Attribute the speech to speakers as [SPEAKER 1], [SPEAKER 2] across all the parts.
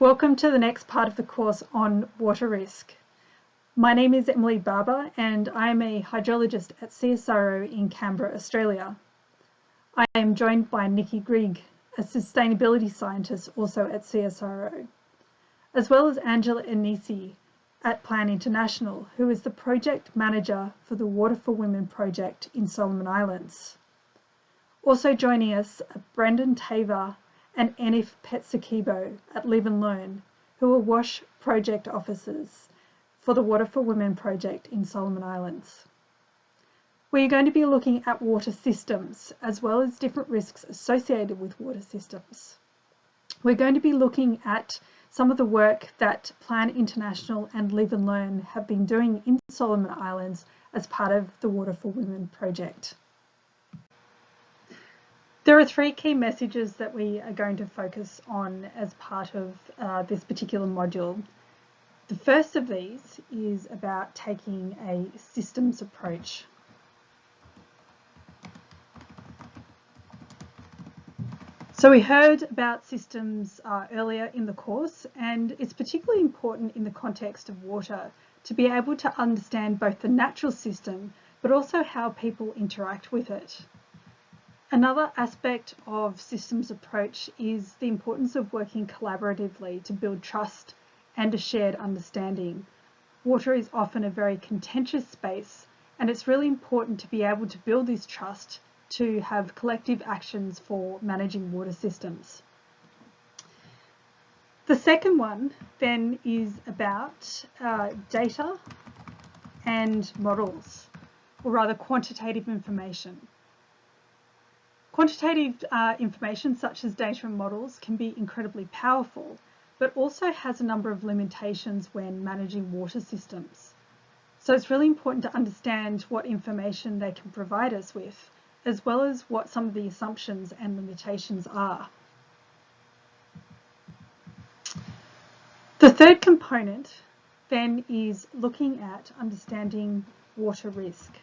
[SPEAKER 1] Welcome to the next part of the course on water risk. My name is Emily Barber and I am a hydrologist at CSIRO in Canberra, Australia. I am joined by Nikki Grigg, a sustainability scientist also at CSIRO, as well as Angela Anisi at Plan International, who is the project manager for the Water for Women project in Solomon Islands. Also joining us are Brendan Taver and Enif Petsakibo at Live and Learn, who are WASH project officers for the Water for Women project in Solomon Islands. We're going to be looking at water systems as well as different risks associated with water systems. We're going to be looking at some of the work that Plan International and Live and Learn have been doing in Solomon Islands as part of the Water for Women project. There are three key messages that we are going to focus on as part of this particular module. The first of these is about taking a systems approach. So we heard about systems earlier in the course, and it's particularly important in the context of water to be able to understand both the natural system but also how people interact with it. Another aspect of systems approach is the importance of working collaboratively to build trust and a shared understanding. Water is often a very contentious space, and it's really important to be able to build this trust to have collective actions for managing water systems. The second one then is about data and models, or rather quantitative information. Quantitative information such as data and models can be incredibly powerful, but also has a number of limitations when managing water systems. So it's really important to understand what information they can provide us with, as well as what some of the assumptions and limitations are. The third component then is looking at understanding water risk.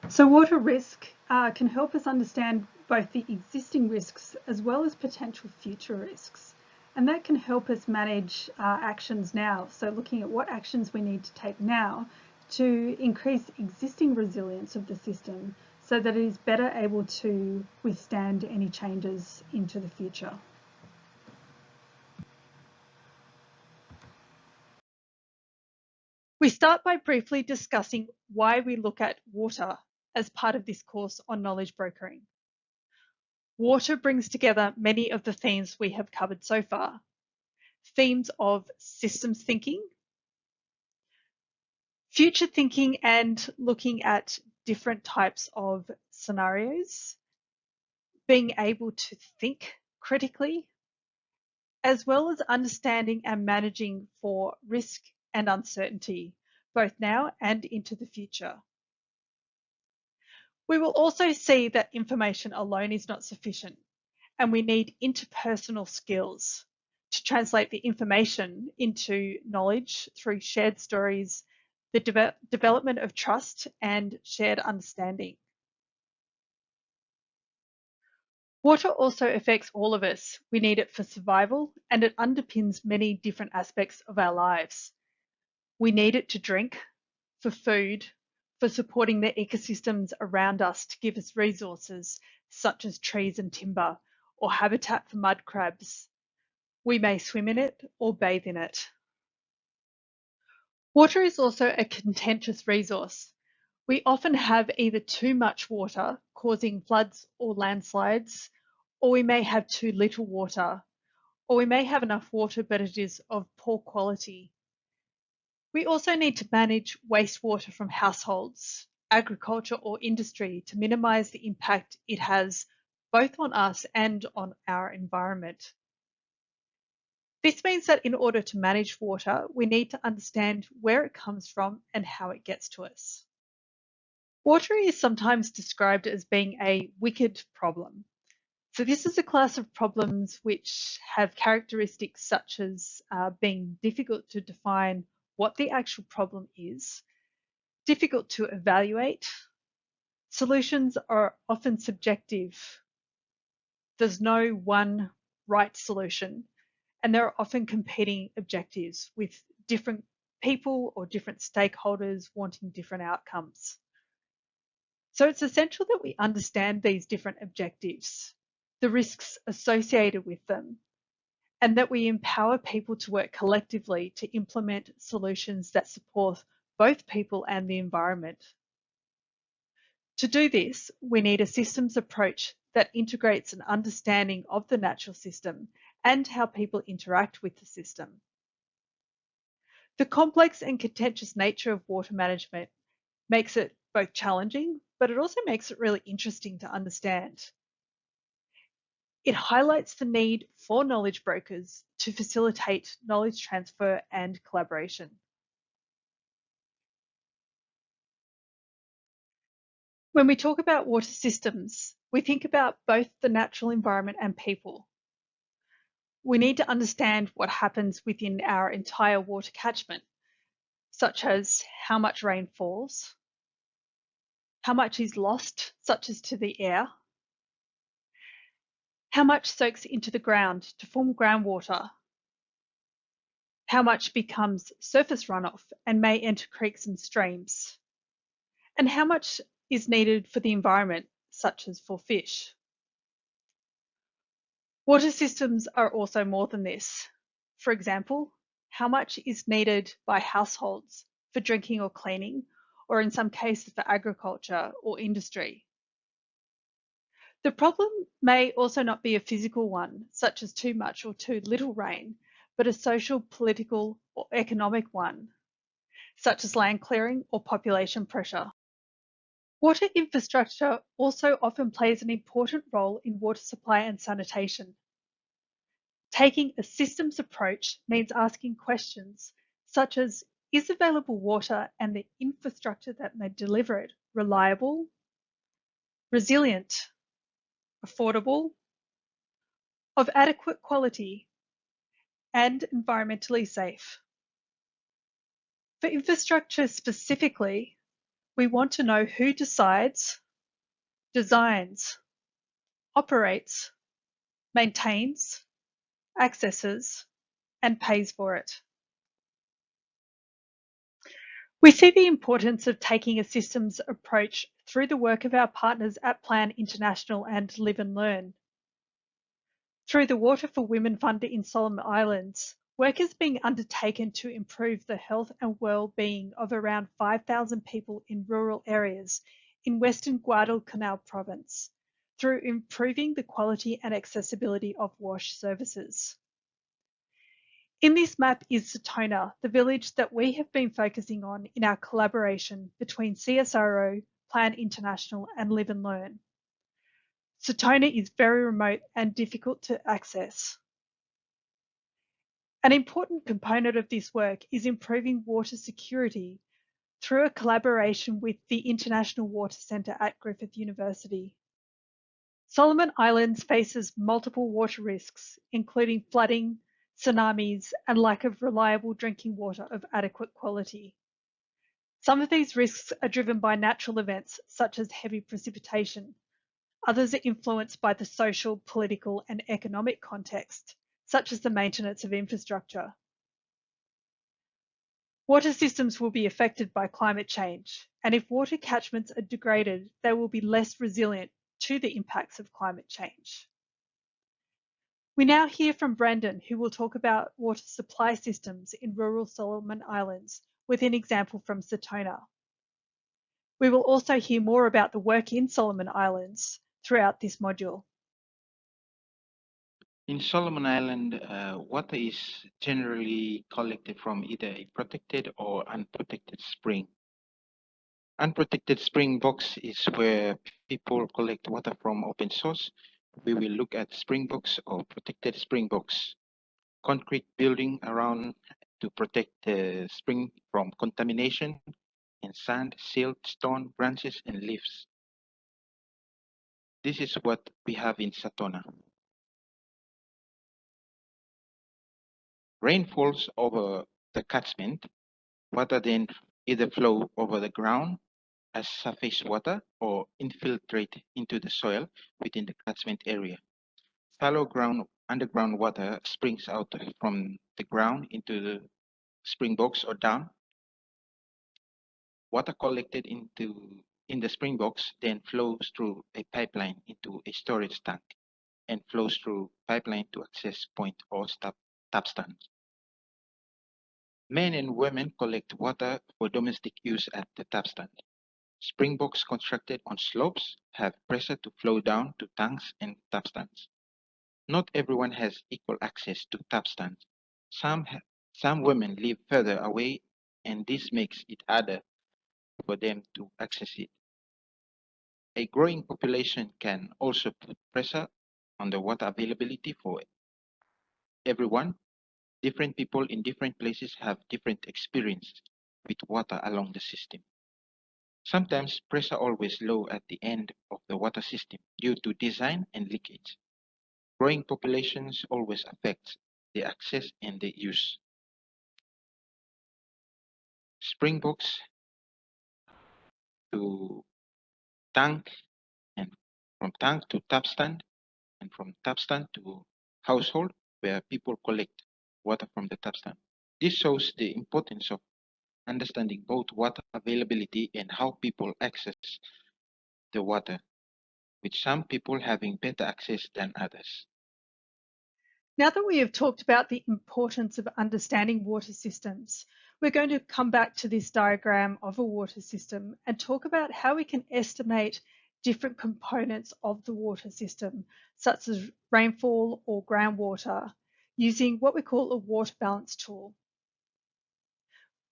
[SPEAKER 1] So water risk can help us understand both the existing risks as well as potential future risks. And that can help us manage actions now. So looking at what actions we need to take now to increase existing resilience of the system so that it is better able to withstand any changes into the future. We start by briefly discussing why we look at water as part of this course on knowledge brokering. Water brings together many of the themes we have covered so far. Themes of systems thinking, future thinking and looking at different types of scenarios, being able to think critically, as well as understanding and managing for risk and uncertainty, both now and into the future. We will also see that information alone is not sufficient, and we need interpersonal skills to translate the information into knowledge through shared stories, the development of trust, and shared understanding. Water also affects all of us. We need it for survival, and it underpins many different aspects of our lives. We need it to drink, for food, for supporting the ecosystems around us to give us resources such as trees and timber, or habitat for mud crabs. We may swim in it or bathe in it. Water is also a contentious resource. We often have either too much water, causing floods or landslides, or we may have too little water, or we may have enough water but it is of poor quality. We also need to manage wastewater from households, agriculture or industry to minimise the impact it has both on us and on our environment. This means that in order to manage water, we need to understand where it comes from and how it gets to us. Water is sometimes described as being a wicked problem. So this is a class of problems which have characteristics such as being difficult to define what the actual problem is, difficult to evaluate, Solutions are often subjective. There's no one right solution, and there are often competing objectives with different people or different stakeholders wanting different outcomes. So it's essential that we understand these different objectives, the risks associated with them, and that we empower people to work collectively to implement solutions that support both people and the environment. To do this, we need a systems approach that integrates an understanding of the natural system and how people interact with the system. The complex and contentious nature of water management makes it both challenging, but it also makes it really interesting to understand. It highlights the need for knowledge brokers to facilitate knowledge transfer and collaboration. When we talk about water systems, we think about both the natural environment and people. We need to understand what happens within our entire water catchment, such as how much rain falls, how much is lost, such as to the air, how much soaks into the ground to form groundwater, how much becomes surface runoff and may enter creeks and streams, and how much is needed for the environment, such as for fish. Water systems are also more than this. For example, how much is needed by households for drinking or cleaning, or in some cases for agriculture or industry. The problem may also not be a physical one, such as too much or too little rain, but a social, political, or economic one, such as land clearing or population pressure. Water infrastructure also often plays an important role in water supply and sanitation. Taking a systems approach means asking questions such as, is available water and the infrastructure that may deliver it reliable, resilient, affordable, of adequate quality, and environmentally safe? For infrastructure specifically, we want to know who decides, designs, operates, maintains, accesses, and pays for it. We see the importance of taking a systems approach through the work of our partners at Plan International and Live and Learn. Through the Water for Women Fund in Solomon Islands, work is being undertaken to improve the health and well-being of around 5,000 people in rural areas in Western Guadalcanal province through improving the quality and accessibility of WASH services. In this map is Satona, the village that we have been focusing on in our collaboration between CSIRO, Plan International and Live and Learn. Satona is very remote and difficult to access. An important component of this work is improving water security through a collaboration with the International Water Centre at Griffith University. Solomon Islands faces multiple water risks, including flooding, tsunamis, and lack of reliable drinking water of adequate quality. Some of these risks are driven by natural events such as heavy precipitation. Others are influenced by the social, political, and economic context, such as the maintenance of infrastructure. Water systems will be affected by climate change, and if water catchments are degraded, they will be less resilient to the impacts of climate change. We now hear from Brendan, who will talk about water supply systems in rural Solomon Islands with an example from Satona. We will also hear more about the work in Solomon Islands throughout this module.
[SPEAKER 2] In Solomon Island, water is generally collected from either a protected or unprotected spring. Unprotected spring box is where people collect water from open source. We will look at spring box or protected spring box. Concrete building around to protect the spring from contamination and sand, silt, stone, branches, and leaves. This is what we have in Satona. Rain falls over the catchment. Water then either flow over the ground as surface water or infiltrate into the soil within the catchment area. Shallow underground water springs out from the ground into the spring box or dam. Water collected in the spring box then flows through a pipeline into a storage tank and flows through pipeline to access point or tap stand. Men and women collect water for domestic use at the tap stand. Spring box constructed on slopes have pressure to flow down to tanks and tap stands. Not everyone has equal access to tap stands. Some women live further away, and this makes it harder for them to access it. A growing population can also put pressure on the water availability for everyone. Different people in different places have different experiences with water along the system. Sometimes pressure always low at the end of the water system due to design and leakage. Growing populations always affect the access and the use. Spring box to tank, and from tank to tap stand, and from tap stand to household where people collect water from the tap stand. This shows the importance of understanding both water availability and how people access the water, with some people having better access than others.
[SPEAKER 1] Now that we have talked about the importance of understanding water systems, we're going to come back to this diagram of a water system and talk about how we can estimate different components of the water system, such as rainfall or groundwater, using what we call a water balance tool.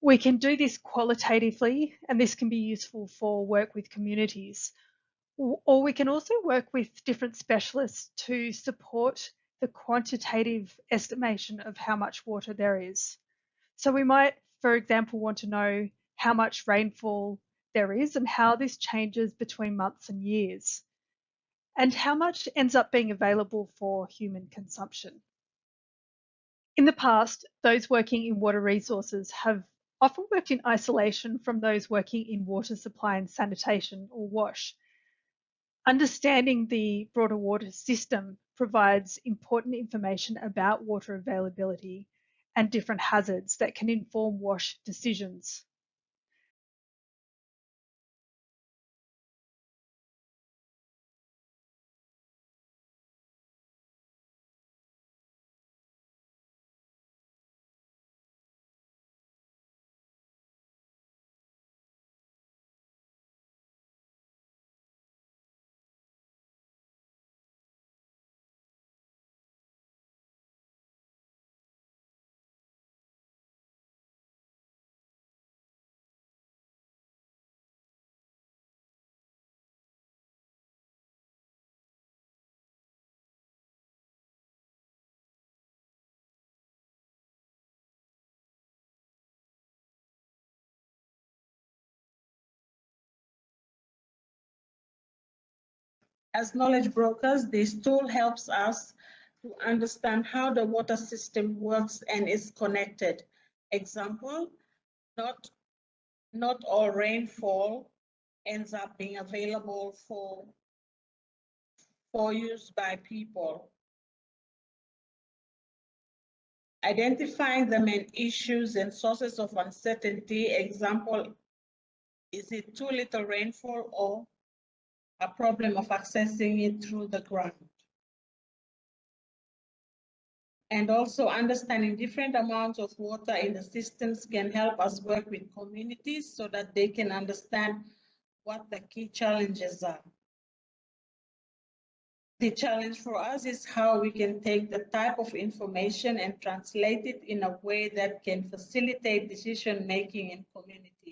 [SPEAKER 1] We can do this qualitatively, and this can be useful for work with communities. Or we can also work with different specialists to support the quantitative estimation of how much water there is. So we might, for example, want to know how much rainfall there is and how this changes between months and years, and how much ends up being available for human consumption. In the past, those working in water resources have often worked in isolation from those working in water supply and sanitation, or WASH. Understanding the broader water system provides important information about water availability and different hazards that can inform WASH decisions.
[SPEAKER 3] As knowledge brokers, this tool helps us to understand how the water system works and is connected. Example, not all rainfall ends up being available for use by people. Identifying the main issues and sources of uncertainty. Example, is it too little rainfall or a problem of accessing it through the ground? And also understanding different amounts of water in the systems can help us work with communities so that they can understand what the key challenges are. The challenge for us is how we can take the type of information and translate it in a way that can facilitate decision making in communities.